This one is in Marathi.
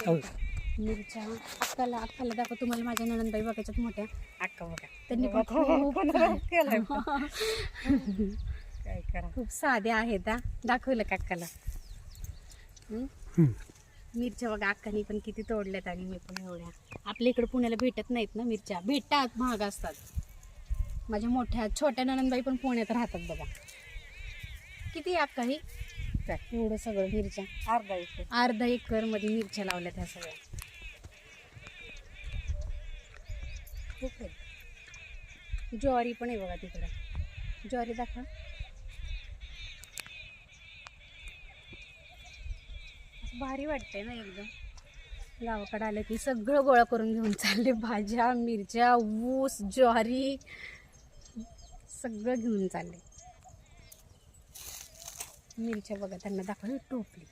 मिरच्या अक्काला दाखव तुम्हाला. माझ्या नणंदबाई बघायच्यात मोठ्या अक्का बघा त्यांनी पण काय करा. खूप साध्या आहेत हा. दाखवलं का अक्काला. मिरच्या बघा अक्कानी पण किती तोडल्यात आणि मी पण एवढ्या. आपल्या इकडे पुण्याला भेटत नाहीत ना मिरच्या, भेटतात महाग असतात. माझ्या छोट्या नणंदबाई पण पुण्यात राहतात बघा. किती अक्का ही एवढं सगळं मिरच्या अर्धा एकर मध्ये मिरच्या लावल्यात ह्या सगळ्या. खूप आहे. ज्वारी पण आहे बघा तिकडं. ज्वारी दाखवा. भारी वाटतंय ना एकदम. गावाकडे आलं की सगळं गोळा करून घेऊन चालले. भाज्या, मिरच्या, ऊस, ज्वारी सगळं घेऊन चालले. मिरच्या बघा त्यांना दाखवा टोपली.